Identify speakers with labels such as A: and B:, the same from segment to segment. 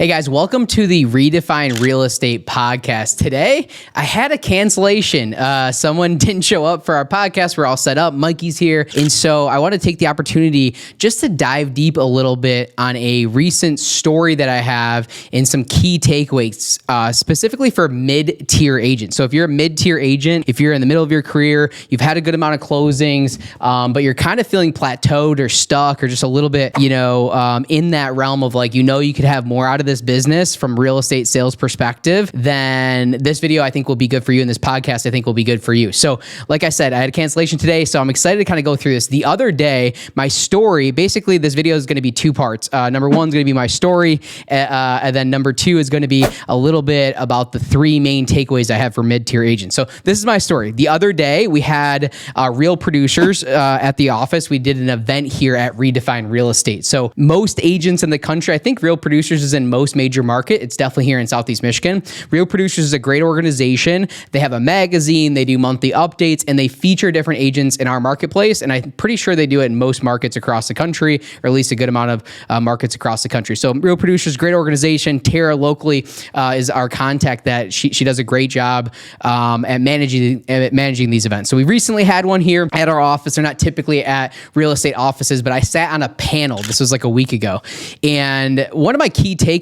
A: Hey guys, welcome to the Redefine Real Estate Podcast. Today, I had a cancellation. Someone didn't show up for our podcast. We're all set up. Mikey's here. And so I want to take the opportunity just to dive deep a little bit on a recent story that I have and some key takeaways, specifically for mid-tier agents. So if you're a mid-tier agent, if you're in the middle of your career, you've had a good amount of closings, but you're kind of feeling plateaued or stuck or just a little bit, in that realm of like, you could have more out of this business from real estate sales perspective, then this video I think will be good for you, and this podcast I think will be good for you. So like I said, I had a cancellation today, so I'm excited to kind of go through this. The other day, my story, basically this video is going to be two parts. Number one is going to be my story, and then number two is going to be a little bit about the three main takeaways I have for mid-tier agents. So this is my story. The other day, we had real producers at the office. We did an event here at Redefine Real Estate. So most agents in the country, I think Real Producers is in most major market. It's definitely here in Southeast Michigan. Real Producers is a great organization. They have a magazine, they do monthly updates, and they feature different agents in our marketplace. And I'm pretty sure they do it in most markets across the country, or at least a good amount of markets across the country. So Real Producers, great organization. Tara locally is our contact that she does a great job at managing these events. So we recently had one here at our office. They're not typically at real estate offices, but I sat on a panel. This was like a week ago. And one of my key takeaways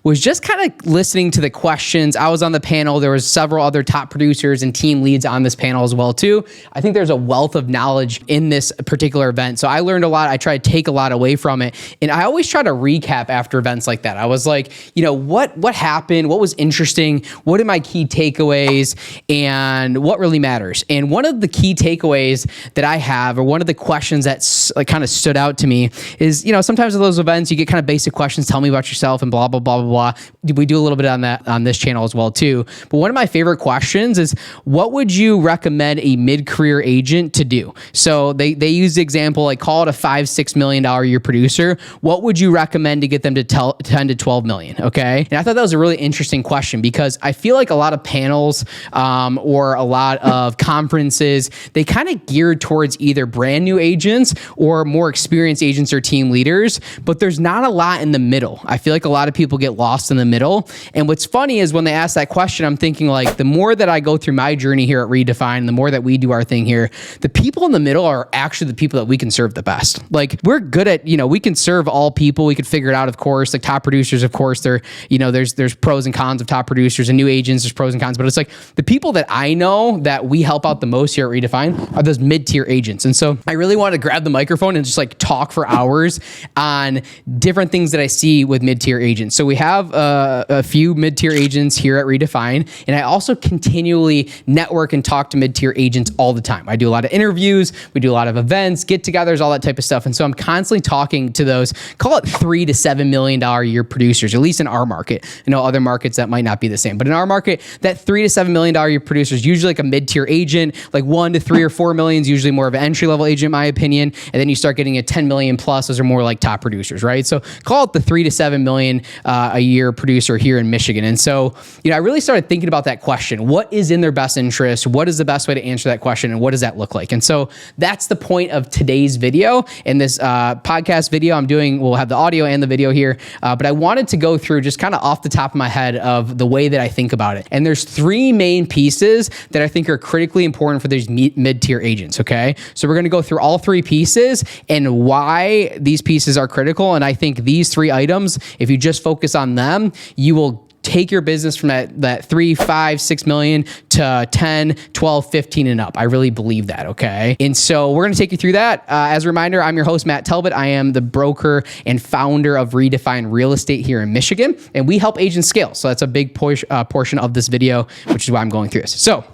A: was just kind of listening to the questions. I was on the panel. There was several other top producers and team leads on this panel as well too. I think there's a wealth of knowledge in this particular event. So I learned a lot. I try to take a lot away from it. And I always try to recap after events like that. I was like, what happened? What was interesting? What are my key takeaways? And what really matters? And one of the key takeaways that I have, or one of the questions that kind of stood out to me is, sometimes at those events, you get kind of basic questions. Tell me about yourself and blah, blah, blah, blah, blah. We do a little bit on that on this channel as well too. But one of my favorite questions is, what would you recommend a mid-career agent to do? So they use the example, like call it a $5-6 million a year producer. What would you recommend to get them to 10 to 12 million? Okay. And I thought that was a really interesting question, because I feel like a lot of panels or a lot of conferences, they kind of geared towards either brand new agents or more experienced agents or team leaders, but there's not a lot in the middle. I feel like a lot of people get lost in the middle. And what's funny is when they ask that question, I'm thinking like, the more that I go through my journey here at Redefine, the more that we do our thing here, the people in the middle are actually the people that we can serve the best. Like, we're good at, we can serve all people. We could figure it out, of course. Like top producers, of course, there's pros and cons of top producers, and new agents, there's pros and cons, but it's like the people that I know that we help out the most here at Redefine are those mid-tier agents. And so I really want to grab the microphone and just like talk for hours on different things that I see with mid-tier agents. So we have a few mid-tier agents here at Redefine, and I also continually network and talk to mid-tier agents all the time. I do a lot of interviews, we do a lot of events, get-togethers, all that type of stuff. And so I'm constantly talking to those, call it $3 to $7 million a year producers, at least in our market. I know other markets that might not be the same, but in our market, that $3 to $7 million a year producer is usually like a mid-tier agent. Like 1 to 3 or 4 million is usually more of an entry-level agent, in my opinion. And then you start getting a 10 million plus, those are more like top producers, right? So call it the 3 to 7 million a year producer here in Michigan. And so, I really started thinking about that question. What is in their best interest? What is the best way to answer that question? And what does that look like? And so that's the point of today's video. In this podcast video we'll have the audio and the video here. But I wanted to go through just kind of off the top of my head of the way that I think about it. And there's three main pieces that I think are critically important for these mid-tier agents, okay? So we're going to go through all three pieces and why these pieces are critical. And I think these three items, if you just focus on them, you will take your business from that 3, 5, 6 million to 10, 12, 15 and up. I really believe that, okay? And so we're going to take you through that. As a reminder, I'm your host, Matt Talbot. I am the broker and founder of Redefine Real Estate here in Michigan, and we help agents scale. So that's a big portion of this video, which is why I'm going through this. So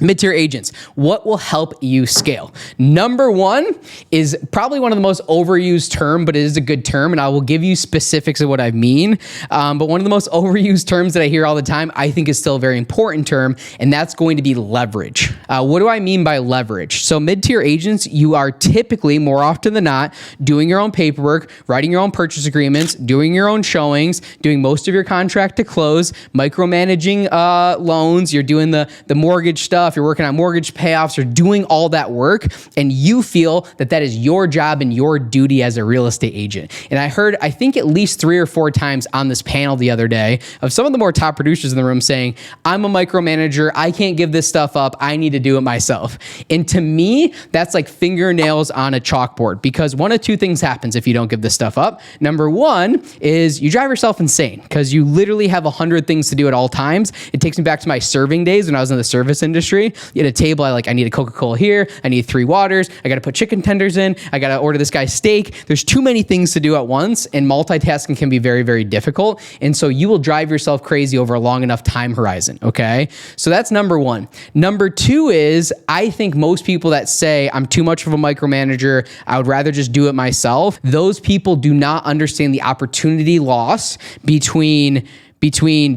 A: mid-tier agents, what will help you scale? Number one is probably one of the most overused term, but it is a good term, and I will give you specifics of what I mean. But one of the most overused terms that I hear all the time, I think is still a very important term, and that's going to be leverage. What do I mean by leverage? So mid-tier agents, you are typically, more often than not, doing your own paperwork, writing your own purchase agreements, doing your own showings, doing most of your contract to close, micromanaging loans, you're doing the mortgage stuff, stuff, you're working on mortgage payoffs, you're doing all that work, and you feel that that is your job and your duty as a real estate agent. And I heard, I think at least 3 or 4 times on this panel the other day of some of the more top producers in the room saying, I'm a micromanager, I can't give this stuff up, I need to do it myself. And to me, that's like fingernails on a chalkboard, because one of 2 things happens if you don't give this stuff up. Number 1 is you drive yourself insane because you literally have 100 things to do at all times. It takes me back to my serving days when I was in the service industry. You had a table, I need a Coca-Cola here, I need 3 waters, I got to put chicken tenders in, I got to order this guy's steak. There's too many things to do at once, and multitasking can be very, very difficult. And so you will drive yourself crazy over a long enough time horizon, okay? So that's number 1. Number 2 is, I think most people that say, I'm too much of a micromanager, I would rather just do it myself, those people do not understand the opportunity loss between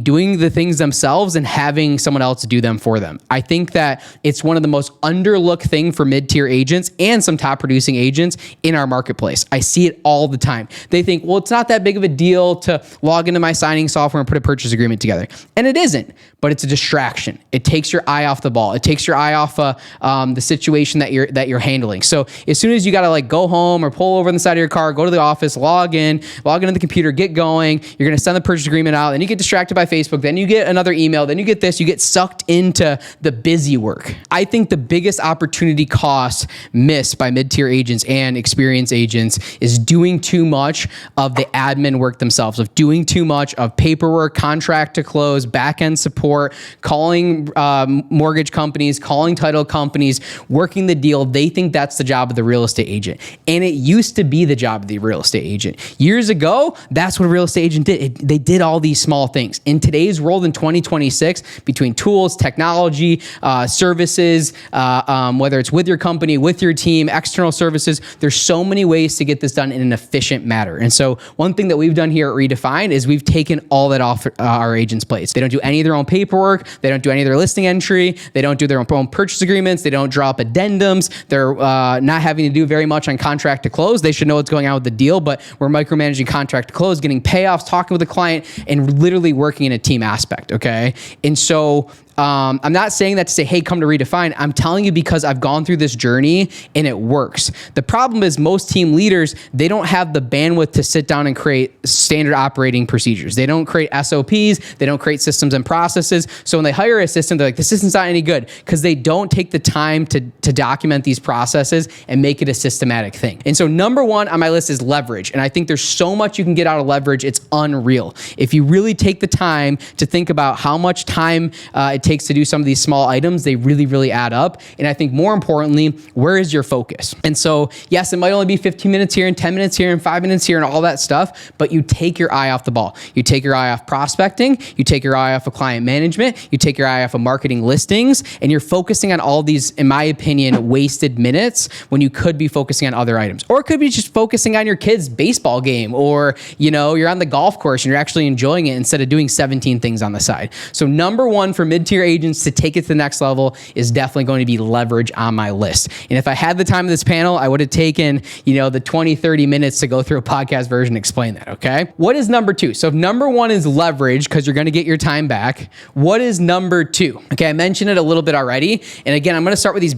A: doing the things themselves and having someone else do them for them. I think that it's one of the most underlooked thing for mid-tier agents and some top producing agents in our marketplace. I see it all the time. They think, well, it's not that big of a deal to log into my signing software and put a purchase agreement together. And it isn't, but it's a distraction. It takes your eye off the ball. It takes your eye off the situation that you're handling. So as soon as you got to go home or pull over on the side of your car, go to the office, log into the computer, get going, you're going to send the purchase agreement out, then you get distracted by Facebook, then you get another email, then you get this, you get sucked into the busy work. I think the biggest opportunity cost missed by mid-tier agents and experienced agents is doing too much of the admin work themselves, of doing too much of paperwork, contract to close, back-end support, calling mortgage companies, calling title companies, working the deal. They think that's the job of the real estate agent. And it used to be the job of the real estate agent. Years ago, that's what a real estate agent did. They did all these small things. In today's world, in 2026, between tools, technology, services, whether it's with your company, with your team, external services, there's so many ways to get this done in an efficient manner. And so one thing that we've done here at Redefine is we've taken all that off our agents' plates. They don't do any of their own paperwork. They don't do any of their listing entry. They don't do their own purchase agreements. They don't draw up addendums. They're not having to do very much on contract to close. They should know what's going on with the deal, but we're micromanaging contract to close, getting payoffs, talking with the client, and literally working in a team aspect, okay? And so I'm not saying that to say, hey, come to Redefine. I'm telling you because I've gone through this journey and it works. The problem is most team leaders, they don't have the bandwidth to sit down and create standard operating procedures. They don't create SOPs. They don't create systems and processes. So when they hire a system, they're like, this system's not any good because they don't take the time to document these processes and make it a systematic thing. And so number 1 on my list is leverage. And I think there's so much you can get out of leverage. It's unreal. If you really take the time to think about how much time it takes to do some of these small items, they really, really add up. And I think more importantly, where is your focus? And so, yes, it might only be 15 minutes here and 10 minutes here and 5 minutes here and all that stuff, but you take your eye off the ball. You take your eye off prospecting, you take your eye off of client management, you take your eye off of marketing listings, and you're focusing on all these, in my opinion, wasted minutes when you could be focusing on other items. Or it could be just focusing on your kid's baseball game, or you're on the golf course and you're actually enjoying it instead of doing 17 things on the side. So number 1 for mid-tier agents to take it to the next level is definitely going to be leverage on my list. And if I had the time of this panel, I would have taken, the 20, 30 minutes to go through a podcast version and explain that, okay? What is number 2? So if number 1 is leverage, because you're going to get your time back, what is number 2? Okay, I mentioned it a little bit already. And again, I'm going to start with these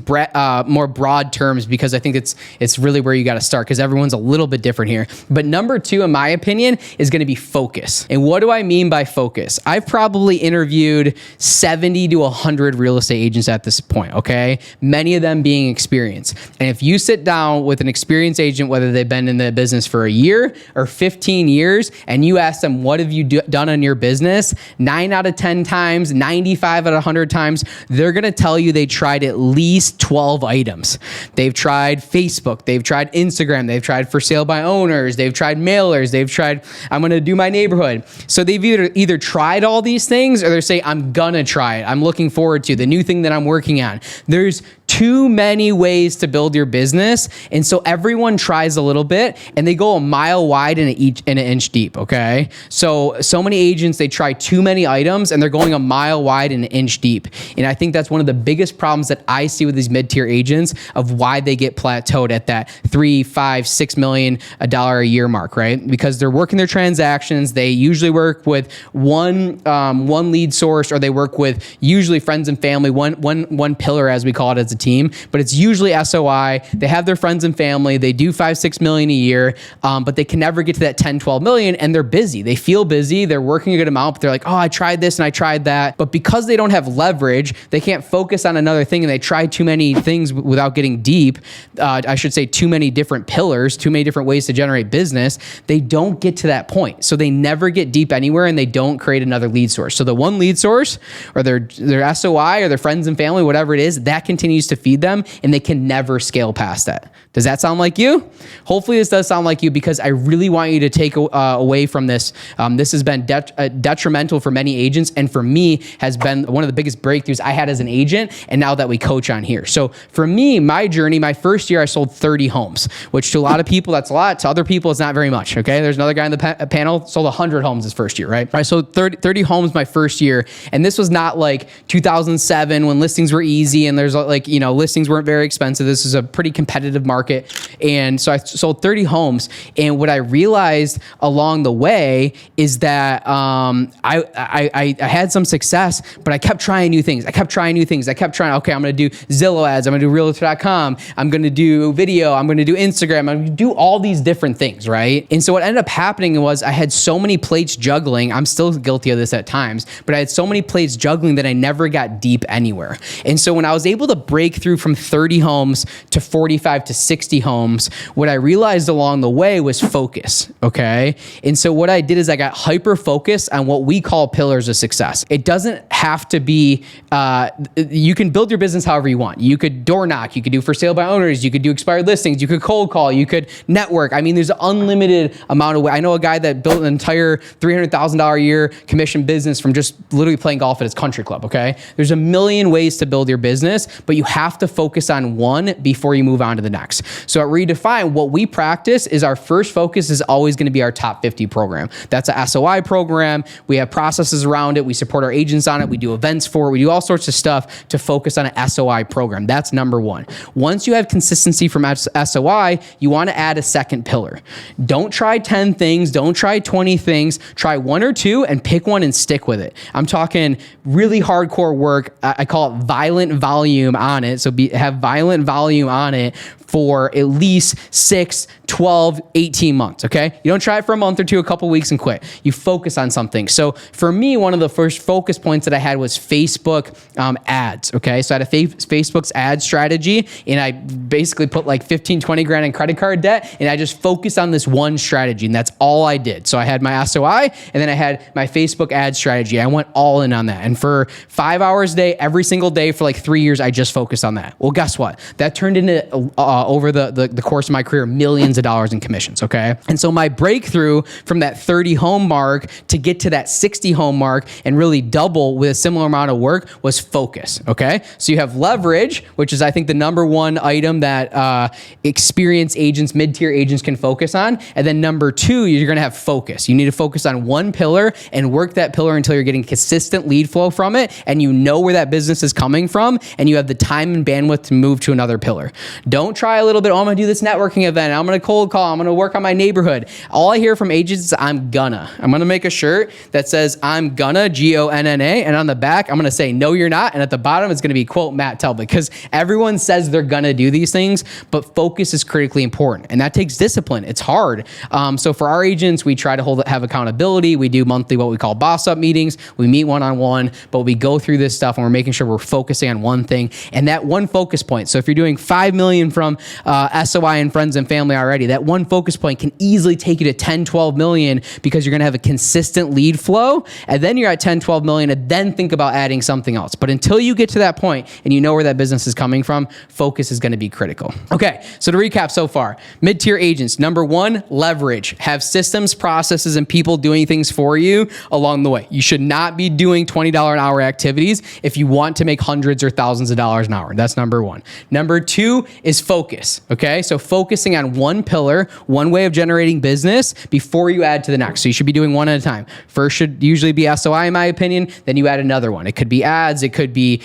A: more broad terms because I think it's really where you got to start because everyone's a little bit different here. But number 2, in my opinion, is going to be focus. And what do I mean by focus? I've probably interviewed 70 to 100 real estate agents at this point, okay? Many of them being experienced. And if you sit down with an experienced agent, whether they've been in the business for a year or 15 years, and you ask them, what have you done in your business? 9 out of 10 times, 95 out of 100 times, they're going to tell you they tried at least 12 items. They've tried Facebook, they've tried Instagram, they've tried for sale by owners, they've tried mailers, they've tried, I'm going to do my neighborhood. So they've either tried all these things or they're saying, I'm going to try it. I'm looking forward to the new thing that I'm working on. There's too many ways to build your business. And so everyone tries a little bit and they go a mile wide and an inch deep. Okay. So many agents, they try too many items and they're going a mile wide and an inch deep. And I think that's one of the biggest problems that I see with these mid-tier agents of why they get plateaued at that $3, $5, $6 million a year mark, right? Because they're working their transactions. They usually work with one lead source, or they work with usually friends and family, one pillar, as we call it as a team, but it's usually SOI. They have their friends and family. They do $5, $6 million a year, but they can never get to that 10, 12 million, and they're busy. They feel busy. They're working a good amount, but they're like, oh, I tried this and I tried that. But because they don't have leverage, they can't focus on another thing, and they try too many things without getting deep. I should say too many different pillars, too many different ways to generate business. They don't get to that point. So they never get deep anywhere, and they don't create another lead source. So the one lead source, or their SOI, or their friends and family, whatever it is, that continues to feed them, and they can never scale past that. Does that sound like you? Hopefully this does sound like you, because I really want you to take away from this. This has been detrimental for many agents, and for me has been one of the biggest breakthroughs I had as an agent, and now that we coach on here. So for me, my journey, my first year, I sold 30 homes, which to a lot of people, that's a lot. To other people, it's not very much, okay? There's another guy in the panel, sold 100 homes his first year, right? I sold 30 homes my first year, and this was not like 2007 when listings were easy and there's like, listings weren't very expensive. This is a pretty competitive market. And so I sold 30 homes. And what I realized along the way is that I had some success, but I kept trying new things. Okay, I'm going to do Zillow ads. I'm going to do realtor.com. I'm going to do video. I'm going to do Instagram. I'm going to do all these different things, right? And so what ended up happening was I had so many plates juggling. I'm still guilty of this at times, but I had so many plates juggling that I never got deep anywhere. And so when I was able to break through from 30 homes to 45 to 60 homes, what I realized along the way was focus, okay? And so what I did is I got hyper focused on what we call pillars of success. It doesn't have to be, you can build your business however you want. You could door knock, you could do for sale by owners, you could do expired listings, you could cold call, you could network. I mean, there's an unlimited amount of ways. I know a guy that built an entire $300,000 a year commission business from just literally playing golf at his country club, okay? There's a million ways to build your business, but you have to focus on one before you move on to the next. So at Redefine, what we practice is our first focus is always going to be our top 50 program. That's a SOI program. We have processes around it. We support our agents on it. We do events for it. We do all sorts of stuff to focus on an SOI program. That's number one. Once you have consistency from SOI, you want to add a second pillar. Don't try 10 things. Don't try 20 things. Try one or two and pick one and stick with it. I'm talking really hardcore work. I call it violent volume on it. So have violent volume on it for at least 6, 12, 18 months, okay? You don't try it for a month or two, a couple weeks and quit. You focus on something. So for me, one of the first focus points that I had was Facebook ads, okay? So I had a Facebook's ad strategy, and I basically put like 15, 20 grand in credit card debt, and I just focused on this one strategy, and that's all I did. So I had my SOI, and then I had my Facebook ad strategy. I went all in on that. And for 5 hours a day, every single day for like 3 years, I just focused on that. Well, guess what? That turned into over the course of my career, millions of dollars in commissions, okay? And so my breakthrough from that 30 home mark to get to that 60 home mark and really double with a similar amount of work was focus, okay? So you have leverage, which is I think the number one item that experienced agents, mid-tier agents can focus on. And then number two, you're gonna have focus. You need to focus on one pillar and work that pillar until you're getting consistent lead flow from it, and you know where that business is coming from, and you have the time and bandwidth to move to another pillar. Don't try a little bit, I'm gonna do this networking event, I'm gonna cold call, I'm gonna work on my neighborhood. All I hear from agents is I'm gonna make a shirt that says I'm gonna, G-O-N-N-A, and on the back, I'm gonna say, no, you're not. And at the bottom, it's gonna be, quote, Matt Talbot, because everyone says they're gonna do these things, but focus is critically important. And that takes discipline. It's hard. So for our agents, we try to have accountability. We do monthly, what we call boss up meetings. We meet one-on-one, but we go through this stuff and we're making sure we're focusing on one thing and that one focus point. So if you're doing 5 million from SOI and friends and family already. That one focus point can easily take you to 10, 12 million because you're going to have a consistent lead flow. And then you're at 10, 12 million and then think about adding something else. But until you get to that point and you know where that business is coming from, focus is going to be critical. Okay. So to recap so far, mid-tier agents, number one, leverage. Have systems, processes, and people doing things for you along the way. You should not be doing $20 an hour activities if you want to make hundreds or thousands of dollars an hour. That's number one. Number two is focus. Okay. So focusing on one pillar, one way of generating business before you add to the next. So you should be doing one at a time. First should usually be SOI in my opinion. Then you add another one. It could be ads. It could be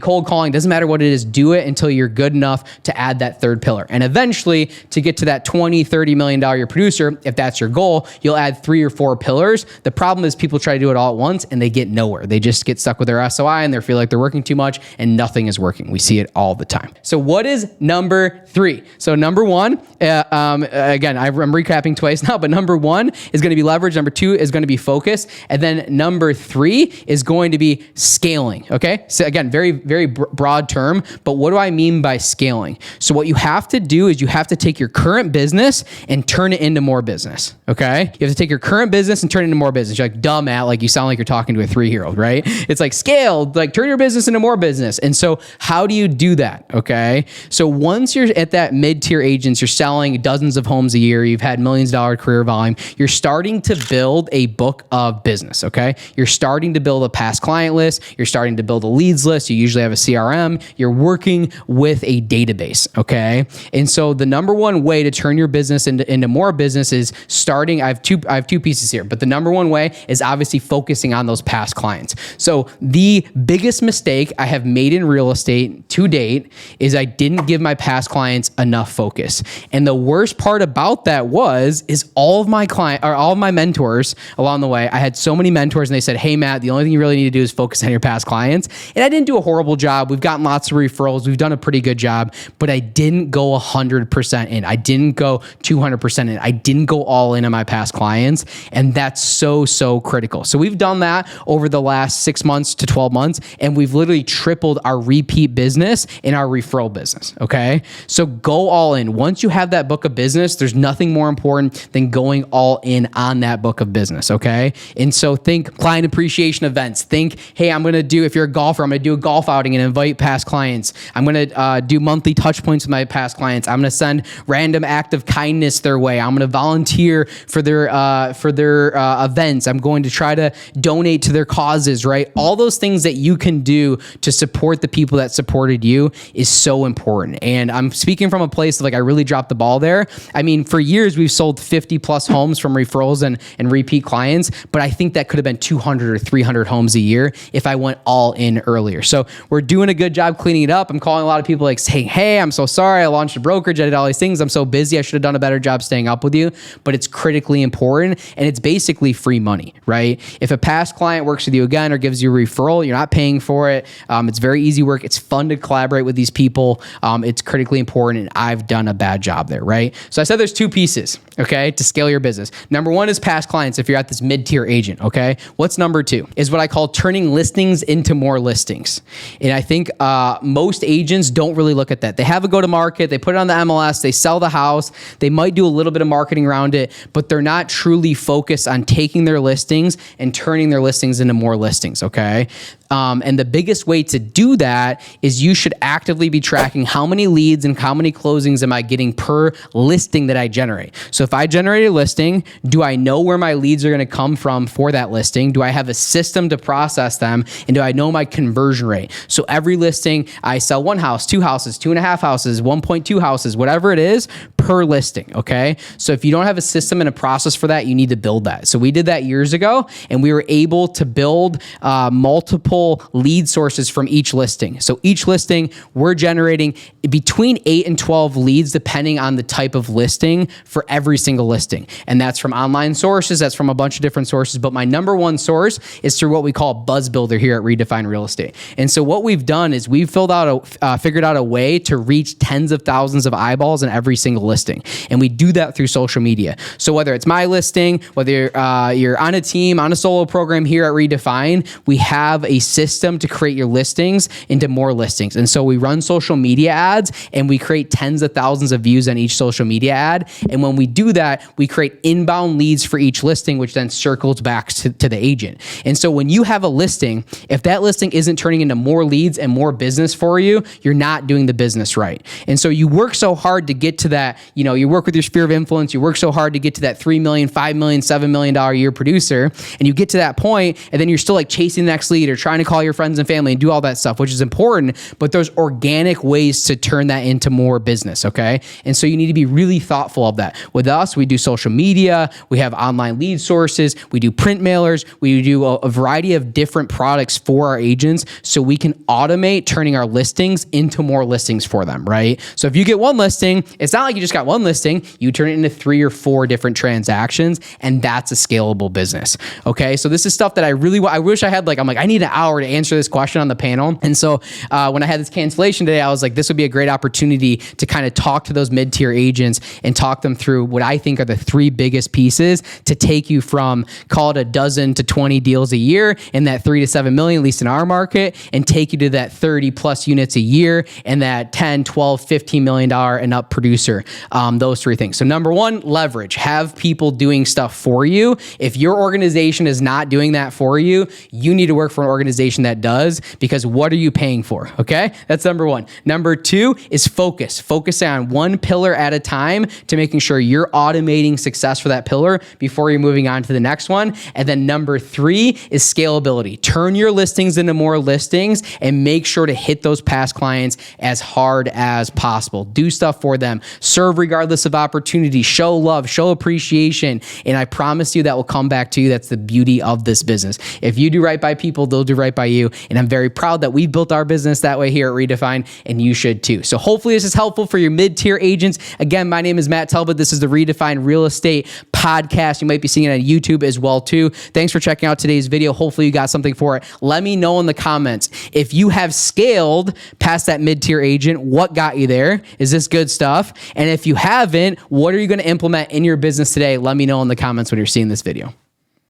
A: cold calling. Doesn't matter what it is. Do it until you're good enough to add that third pillar. And eventually to get to that $20, $30 million year producer, if that's your goal, you'll add 3 or 4 pillars. The problem is people try to do it all at once and they get nowhere. They just get stuck with their SOI and they feel like they're working too much and nothing is working. We see it all the time. So what is number 3? So number one, again, I'm recapping twice now, but number one is going to be leverage. Number 2 is going to be focus. And then number 3 is going to be scaling. Okay. So again, very, very broad term, but what do I mean by scaling? So what you have to do is you have to take your current business and turn it into more business. Okay. You have to take your current business and turn it into more business. You're like, duh, Matt, like you sound like you're talking to a 3-year-old, right? It's like scale, like turn your business into more business. And so how do you do that? Okay. So once you're at that mid-tier agents, you're selling dozens of homes a year, you've had millions of dollar career volume, you're starting to build a book of business. Okay. You're starting to build a past client list. You're starting to build a leads list. You usually have a CRM. You're working with a database. Okay. And so the number one way to turn your business into more business is starting. I have two pieces here, but the number one way is obviously focusing on those past clients. So the biggest mistake I have made in real estate to date is I didn't give my past clients enough focus. And the worst part about that is all of my mentors along the way. I had so many mentors and they said, hey, Matt, the only thing you really need to do is focus on your past clients. And I didn't do a horrible job. We've gotten lots of referrals. We've done a pretty good job, but I didn't go 100% in. I didn't go 200% in. I didn't go all in on my past clients. And that's so critical. So we've done that over the last 6 months to 12 months, and we've literally tripled our repeat business and our referral business. Okay. So go all in. Once you have that book of business, there's nothing more important than going all in on that book of business. Okay. And so think client appreciation events. Think, hey, if you're a golfer, I'm going to do a golf outing and invite past clients. I'm going to do monthly touch points with my past clients. I'm going to send random act of kindness their way. I'm going to volunteer for their events. I'm going to try to donate to their causes, right? All those things that you can do to support the people that supported you is so important. And I'm speaking from a place of like, I really dropped the ball there. I mean, for years we've sold 50 plus homes from referrals and repeat clients, but I think that could have been 200 or 300 homes a year if I went all in earlier. So we're doing a good job cleaning it up. I'm calling a lot of people like saying, hey, I'm so sorry. I launched a brokerage. I did all these things. I'm so busy. I should have done a better job staying up with you, but it's critically important. And it's basically free money, right? If a past client works with you again or gives you a referral, you're not paying for it. It's very easy work. It's fun to collaborate with these people. It's critically important. And I've done a bad job there, right? So I said there's 2 pieces, okay, to scale your business. Number 1 is past clients. If you're at this mid-tier agent, okay, what's number 2 is what I call turning listings into more listings. And I think most agents don't really look at that. They have a go-to-market, they put it on the MLS, they sell the house, they might do a little bit of marketing around it, but they're not truly focused on taking their listings and turning their listings into more listings, okay? And the biggest way to do that is you should actively be tracking how many leads and how many closings am I getting per listing that I generate. So if I generate a listing, do I know where my leads are going to come from for that listing? Do I have a system to process them? And do I know my conversion rate? So every listing, I sell 1 house, 2 houses, 2.5 houses, 1.2 houses, whatever it is per listing. Okay. So if you don't have a system and a process for that, you need to build that. So we did that years ago and we were able to build multiple lead sources from each listing. So each listing, we're generating between 8 and 12 leads, depending on the type of listing for every single listing. And that's from online sources. That's from a bunch of different sources. But my number 1 source is through what we call Buzz Builder here at Redefine Real Estate. And so what we've done is we've figured out a way to reach tens of thousands of eyeballs in every single listing. And we do that through social media. So whether it's my listing, whether you're on a team, on a solo program here at Redefine, we have a system to create your listings into more listings. And so we run social media ads and we create tens of thousands of views on each social media ad. And when we do that, we create inbound leads for each listing, which then circles back to the agent. And so when you have a listing, if that listing isn't turning into more leads and more business for you, you're not doing the business right. And so you work so hard to get to that, you work with your sphere of influence, you work so hard to get to that $3 million, $5 million, $7 million a year producer, and you get to that point, and then you're still like chasing the next lead or trying to call your friends and family and do all that stuff, which is important, but there's organic ways to turn that into more business, okay? And so you need to be really thoughtful of that. With us, we do social media, we have online lead sources, we do print mailers, we do a variety of different products for our agents so we can automate turning our listings into more listings for them, right? So if you get one listing, it's not like you just got one listing, you turn it into 3 or 4 different transactions, and that's a scalable business, okay? So this is stuff that I wish I had, I need an hour to answer this question on the panel. And so when I had this cancellation today, I was like, this would be a great opportunity to kind of talk to those mid-tier agents and talk them through what I think are the 3 biggest pieces to take you from, call it a dozen to 20 deals a year in that 3 to 7 million, at least in our market, and take you to that 30 plus units a year and that 10, 12, $15 million and up producer. Those 3 things. So number 1, leverage. Have people doing stuff for you. If your organization is not doing that for you, you need to work for an organization that does, because what are you paying for? Okay. That's number 1. Number 2 is focus. Focus on one pillar at a time to making sure you're automating success for that pillar before you're moving on to the next one. And then number 3 is scalability. Turn your listings into more listings and make sure to hit those past clients as hard as possible. Do stuff for them. Serve regardless of opportunity. Show love, show appreciation. And I promise you that will come back to you. That's the beauty of this business. If you do right by people, they'll do right by you. And I'm very proud that we built our business that way here at Redefine, and you should too. So hopefully this is helpful for your mid-tier agents. Again, my name is Matt Talbot. This is the Redefine Real Estate Podcast. You might be seeing it on YouTube as well too. Thanks for checking out today's video. Hopefully you got something for it. Let me know in the comments if you have scaled past that mid-tier agent. What got you there? Is this good stuff? And if you haven't, what are you going to implement in your business today? Let me know in the comments when you're seeing this video.